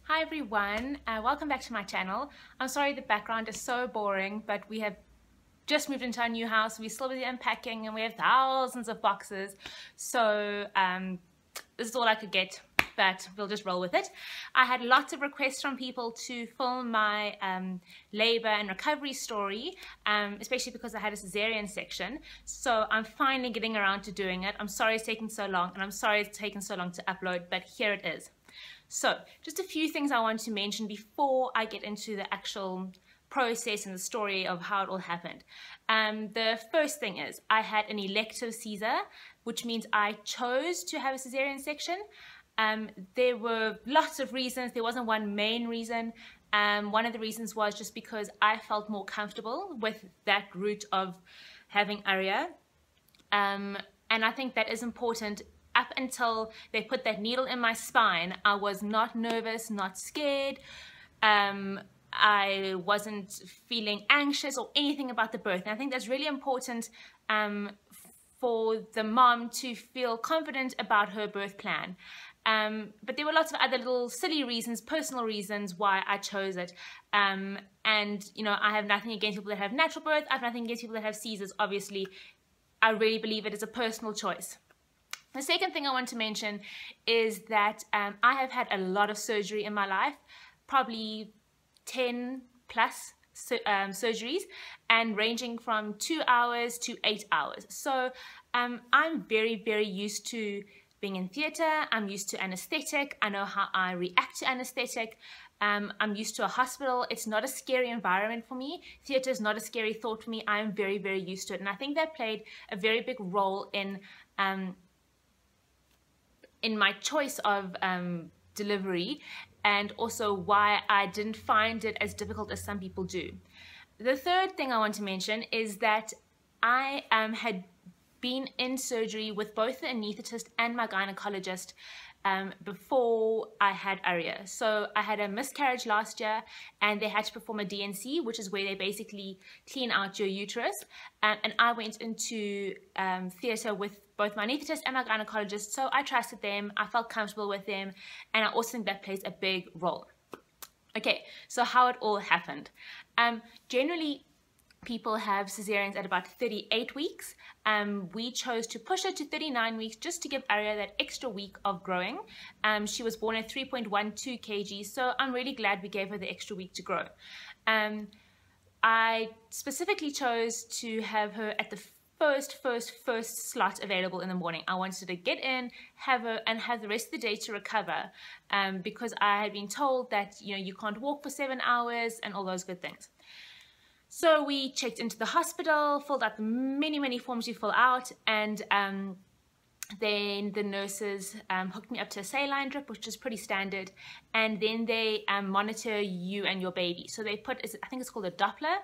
Hi everyone, welcome back to my channel. I'm sorry the background is so boring, but we have just moved into our new house. We're still busy unpacking and we have thousands of boxes. So this is all I could get, but we'll just roll with it. I had lots of requests from people to film my labor and recovery story, especially because I had a cesarean section. So I'm finally getting around to doing it. I'm sorry it's taking so long, and I'm sorry it's taken so long to upload, but here it is. So just a few things I want to mention before I get into the actual process and the story of how it all happened. The first thing is I had an elective Caesar, which means I chose to have a cesarean section. There were lots of reasons. There wasn't one main reason. One of the reasons was just because I felt more comfortable with that route of having Aria. And I think that is important. Up until they put that needle in my spine, I was not nervous, not scared. I wasn't feeling anxious or anything about the birth. And I think that's really important for the mom to feel confident about her birth plan. But there were lots of other little silly reasons, personal reasons why I chose it. And, you know, I have nothing against people that have natural birth. I have nothing against people that have Caesars, obviously. I really believe it is a personal choice. The second thing I want to mention is that I have had a lot of surgery in my life, probably 10 plus surgeries, and ranging from 2 hours to 8 hours. So I'm very, very used to being in theatre. I'm used to anesthetic. I know how I react to anesthetic. I'm used to a hospital. It's not a scary environment for me. Theatre is not a scary thought for me. I am very, very used to it. And I think that played a very big role in my choice of delivery, and also why I didn't find it as difficult as some people do. The third thing I want to mention is that I had been in surgery with both the anaesthetist and my gynecologist before I had Aria. So I had a miscarriage last year and they had to perform a DNC, which is where they basically clean out your uterus. And I went into theatre with both my anaesthetist and my gynecologist, so I trusted them, I felt comfortable with them, and I also think that plays a big role. Okay, so how it all happened. Generally, people have cesareans at about 38 weeks. We chose to push it to 39 weeks just to give Aria that extra week of growing. She was born at 3.12 kg, so I'm really glad we gave her the extra week to grow. I specifically chose to have her at the first slot available in the morning. I wanted to get in, have her, and have the rest of the day to recover, because I had been told that, you know, you can't walk for 7 hours and all those good things. So we checked into the hospital, filled out the many forms you fill out, and then the nurses hooked me up to a saline drip, which is pretty standard, and then they monitor you and your baby. So they put, I think it's called a Doppler,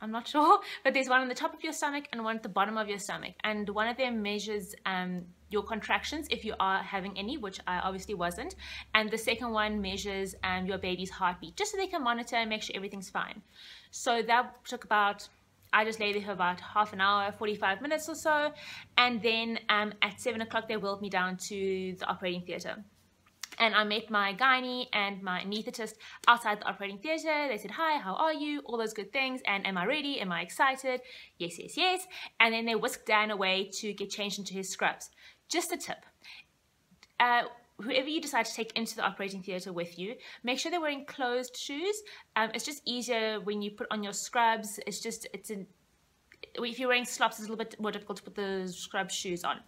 I'm not sure, but there's one on the top of your stomach and one at the bottom of your stomach, and one of them measures your contractions if you are having any, which I obviously wasn't, and the second one measures your baby's heartbeat, just so they can monitor and make sure everything's fine. So that took about, I just lay there for about half an hour, 45 minutes or so, and then at 7 o'clock they wheeled me down to the operating theatre. And I met my gynae and my anaesthetist outside the operating theatre. They said, hi, how are you? All those good things. And am I ready? Am I excited? Yes, yes, yes. And then they whisked Dan away to get changed into his scrubs. Just a tip. Whoever you decide to take into the operating theatre with you, make sure they're wearing closed shoes. It's just easier when you put on your scrubs. If you're wearing slops, it's a little bit more difficult to put the scrub shoes on.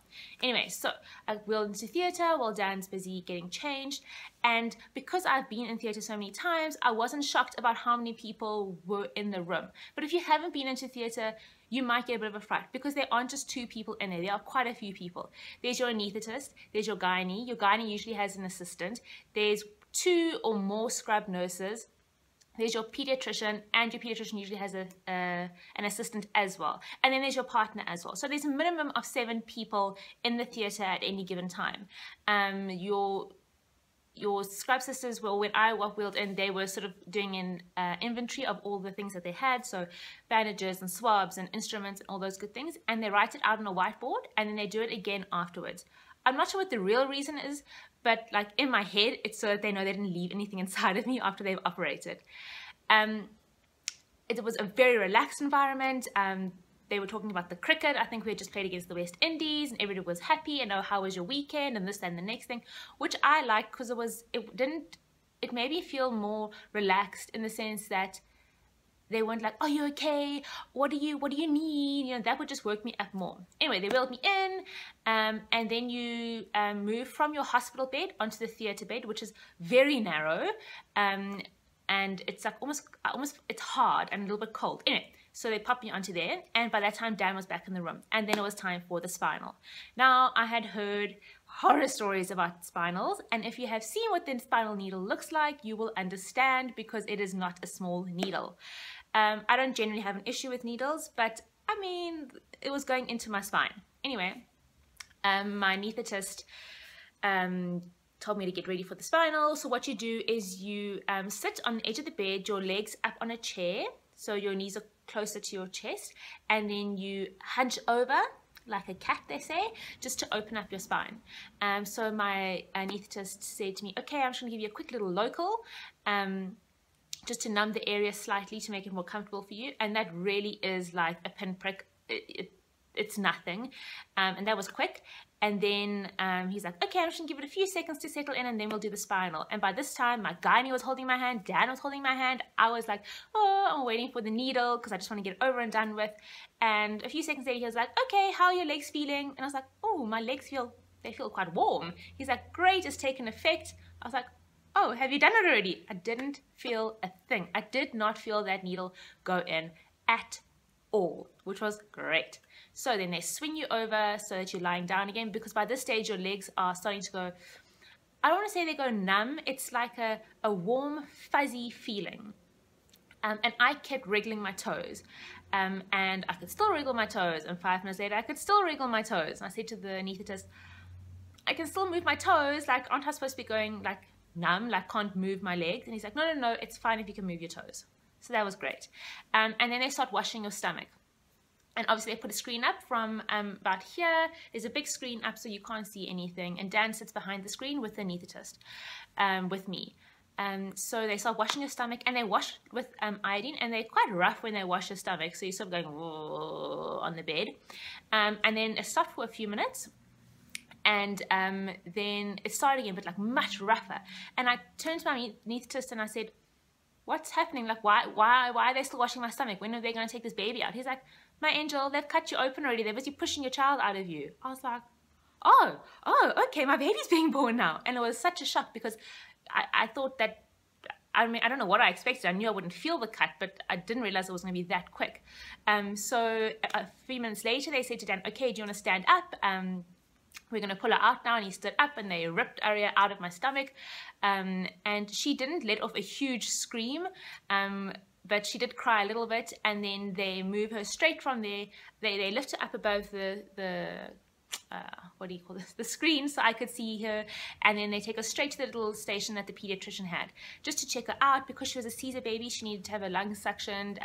Anyway, so I wheeled into theatre while Dan's busy getting changed. And because I've been in theatre so many times, I wasn't shocked about how many people were in the room. But if you haven't been into theatre, you might get a bit of a fright, because there aren't just 2 people in there. There are quite a few people. There's your anaesthetist, there's your gynae. Your gynae usually has an assistant. There's 2 or more scrub nurses. There's your pediatrician, and your pediatrician usually has an assistant as well. And then there's your partner as well. So there's a minimum of 7 people in the theatre at any given time. Your scrub sisters, well, when I wheeled in, they were sort of doing an inventory of all the things that they had. So bandages and swabs and instruments and all those good things. And they write it out on a whiteboard, and then they do it again afterwards. I'm not sure what the real reason is, but like in my head, it's so that they know they didn't leave anything inside of me after they've operated. It was a very relaxed environment. They were talking about the cricket. I think we had just played against the West Indies, and everybody was happy, and oh, how was your weekend, and this and the next thing, which I liked because it made me feel more relaxed in the sense that they weren't like, "Are you okay? What do you need?" You know, that would just work me up more. Anyway, they wheeled me in, and then you move from your hospital bed onto the theatre bed, which is very narrow, and it's like almost it's hard and a little bit cold. Anyway, so they popped me onto there, and by that time Dan was back in the room, and then it was time for the spinal. Now, I had heard horror stories about spinals, and if you have seen what the spinal needle looks like, you will understand, because it is not a small needle. I don't generally have an issue with needles, but I mean, it was going into my spine. Anyway, my anaesthetist told me to get ready for the spinal. So what you do is you sit on the edge of the bed, your legs up on a chair, so your knees are closer to your chest, and then you hunch over like a cat, they say, just to open up your spine. So my anaesthetist said to me, okay, I'm just going to give you a quick little local, just to numb the area slightly to make it more comfortable for you. And that really is like a pinprick. It's nothing. And that was quick. And then he's like, okay, I'm just gonna give it a few seconds to settle in, and then we'll do the spinal. And by this time, my gynae was holding my hand, Dan was holding my hand. I was like, oh, I'm waiting for the needle because I just want to get it over and done with. And a few seconds later, he was like, okay, how are your legs feeling? And I was like, oh, my legs feel quite warm. He's like, great, it's taken effect. I was like, oh, have you done it already? I didn't feel a thing. I did not feel that needle go in at all, which was great. So then they swing you over so that you're lying down again, because by this stage your legs are starting to go, I don't want to say they go numb, it's like a warm fuzzy feeling. And I kept wriggling my toes, and I could still wriggle my toes, and 5 minutes later I could still wriggle my toes. And I said to the anaesthetist, I can still move my toes, like aren't I supposed to be going like numb, like can't move my legs? And he's like, no, it's fine if you can move your toes. So that was great. And then they start washing your stomach. And obviously they put a screen up from about here. There's a big screen up so you can't see anything. And Dan sits behind the screen with the anaesthetist, with me. So they start washing your stomach, and they wash with iodine, and they're quite rough when they wash your stomach. So you're sort of going on the bed. And then it stopped for a few minutes. And then it started again, but like much rougher. And I turned to my anaesthetist and I said, what's happening? Like, why are they still washing my stomach? When are they going to take this baby out? He's like, my angel, they've cut you open already. They're busy pushing your child out of you. I was like, oh, okay, my baby's being born now. And it was such a shock because I thought that, I mean, I don't know what I expected. I knew I wouldn't feel the cut, but I didn't realize it was going to be that quick. So a few minutes later, they said to Dan, okay, do you want to stand up? We're going to pull her out now. And he stood up, and they ripped Aria out of my stomach. And she didn't let off a huge scream, but she did cry a little bit. And then they move her straight from there. They lift her up above the what do you call this? The screen, so I could see her. And then they take her straight to the little station that the pediatrician had, just to check her out. Because she was a Cesar baby, she needed to have her lungs suctioned.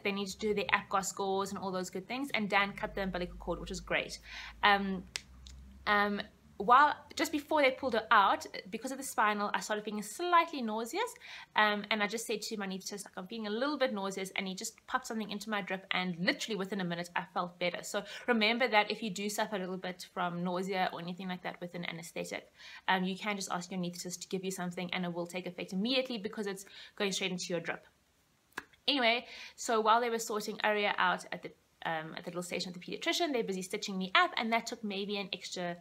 They needed to do their APGAR scores and all those good things. And Dan cut the umbilical cord, which was great. Just before they pulled her out, because of the spinal, I started feeling slightly nauseous, and I just said to my anaesthetist, like, I'm feeling a little bit nauseous, and he just popped something into my drip, and literally within a minute I felt better. So remember that if you do suffer a little bit from nausea or anything like that with an anesthetic, you can just ask your anaesthetist to give you something, and it will take effect immediately because it's going straight into your drip. Anyway, so while they were sorting Aria out at the little station with the pediatrician, they're busy stitching me up, and that took maybe an extra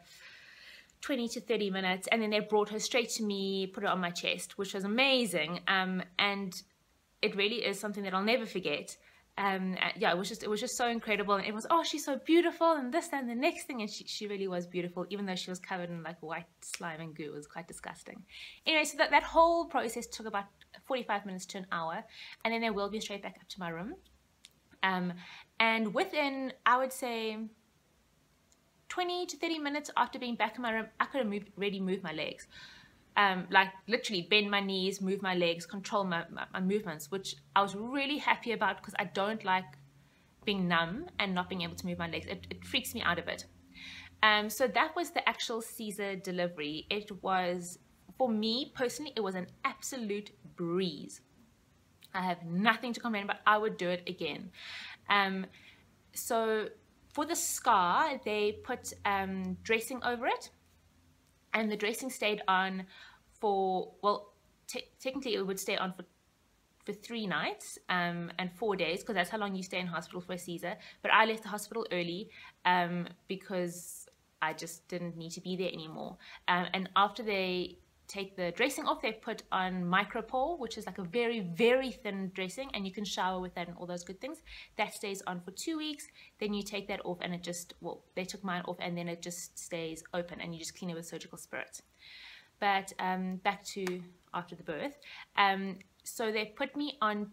20 to 30 minutes, and then they brought her straight to me, put her on my chest, which was amazing. And it really is something that I'll never forget. Yeah, it was just so incredible. And it was, oh, she's so beautiful, and this and the next thing. And she really was beautiful, even though she was covered in like white slime and goo. It was quite disgusting. Anyway, so that whole process took about 45 minutes to an hour, and then they wheeled me straight back up to my room. And within, I would say, 20 to 30 minutes after being back in my room, I could have already moved my legs. Like literally bend my knees, move my legs, control my movements, which I was really happy about because I don't like being numb and not being able to move my legs. It freaks me out a bit. So that was the actual Cesar delivery. It was, for me personally, it was an absolute breeze. I have nothing to complain about. I would do it again. So for the scar, they put dressing over it, and the dressing stayed on for, well, technically it would stay on for 3 nights and 4 days, because that's how long you stay in hospital for a Caesar. But I left the hospital early because I just didn't need to be there anymore. And after they take the dressing off, they put on micropore, which is like a very, very thin dressing, and you can shower with that and all those good things. That stays on for 2 weeks. Then you take that off, and it just, well, they took mine off, and then it just stays open, and you just clean it with surgical spirits. But back to after the birth. So they put me on,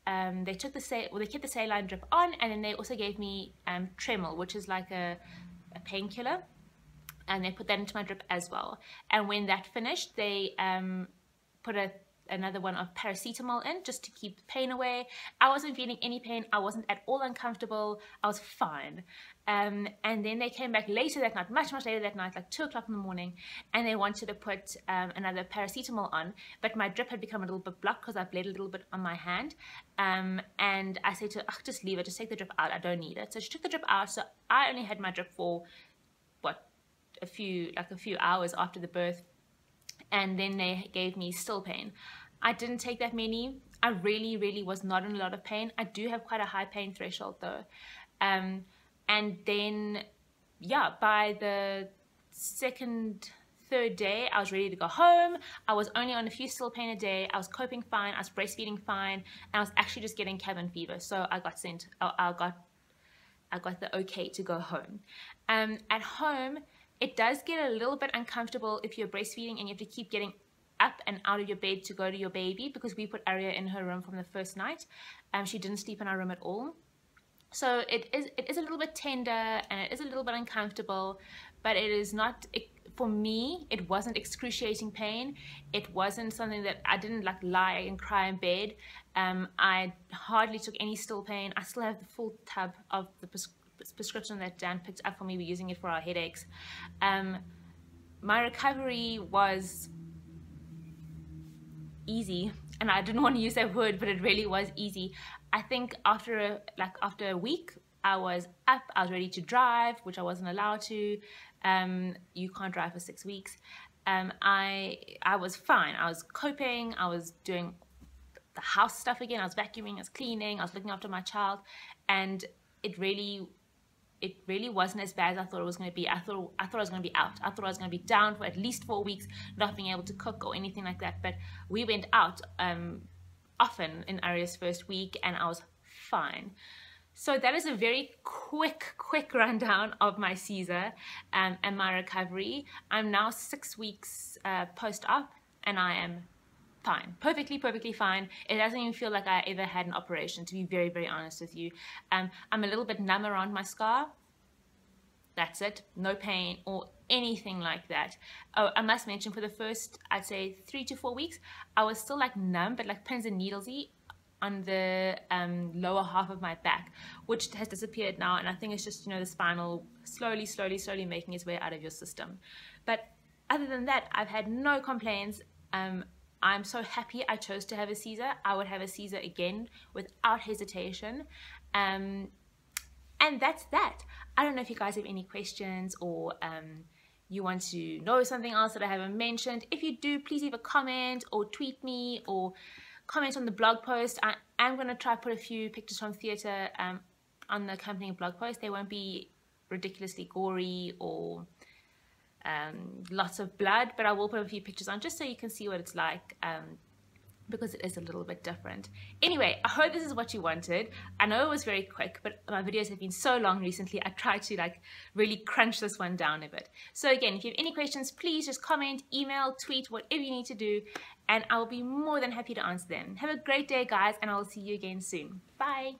they kept the saline drip on, and then they also gave me Tremel, which is like a painkiller, and they put that into my drip as well. And when that finished, they put another one of paracetamol in, just to keep the pain away. I wasn't feeling any pain. I wasn't at all uncomfortable. I was fine. And then they came back later that night, much later that night, like 2 o'clock in the morning, and they wanted to put another paracetamol on, but my drip had become a little bit blocked because I bled a little bit on my hand. And I said to her, just leave it, just take the drip out, I don't need it. So she took the drip out, so I only had my drip for, what, a few hours after the birth, and then they gave me still pain. I didn't take that many. I really was not in a lot of pain. I do have quite a high pain threshold though. And then, yeah, by the third day, I was ready to go home. I was only on a few still pain a day. I was coping fine. I was breastfeeding fine, and I was actually just getting cabin fever. So I got sent. I got the okay to go home. At home, it does get a little bit uncomfortable if you're breastfeeding and you have to keep getting up and out of your bed to go to your baby, because we put Aria in her room from the first night. She didn't sleep in our room at all. So it is a little bit tender, and it is a little bit uncomfortable, but it is not, for me, it wasn't excruciating pain. It wasn't something that I didn't like lie and cry in bed. I hardly took any still pain. I still have the full tub of the prescription that Dan picked up for me. We're using it for our headaches. My recovery was easy, and I didn't want to use that word, but it really was easy. I think after a week, I was up, I was ready to drive, which I wasn't allowed to. You can't drive for 6 weeks. I was fine. I was coping. I was doing the house stuff again. I was vacuuming, I was cleaning, I was looking after my child, and it really wasn't as bad as I thought it was going to be. I thought I was going to be out. I thought I was going to be down for at least 4 weeks, not being able to cook or anything like that. But we went out often in Aria's first week, and I was fine. So that is a very quick rundown of my Caesar and my recovery. I'm now 6 weeks post-op, and I am fine, perfectly fine. It doesn't even feel like I ever had an operation, to be very honest with you. I'm a little bit numb around my scar. That's it. No pain or anything like that. Oh, I must mention, for the first, I'd say 3 to 4 weeks, I was still like numb, but like pins and needlesy on the lower half of my back, which has disappeared now, and I think it's just, you know, the spinal slowly making its way out of your system. But other than that, I've had no complaints. I'm so happy I chose to have a Caesar. I would have a Caesar again without hesitation. And that's that. I don't know if you guys have any questions, or you want to know something else that I haven't mentioned. If you do, please leave a comment or tweet me or comment on the blog post. I am going to try to put a few pictures from theatre on the accompanying blog post. They won't be ridiculously gory or lots of blood, but I will put a few pictures on just so you can see what it's like, because it is a little bit different. Anyway, I hope this is what you wanted. I know it was very quick, but my videos have been so long recently. I tried to like really crunch this one down a bit. So again, if you have any questions, please just comment, email, tweet, whatever you need to do, and I will be more than happy to answer them. Have a great day, guys, and I will see you again soon. Bye.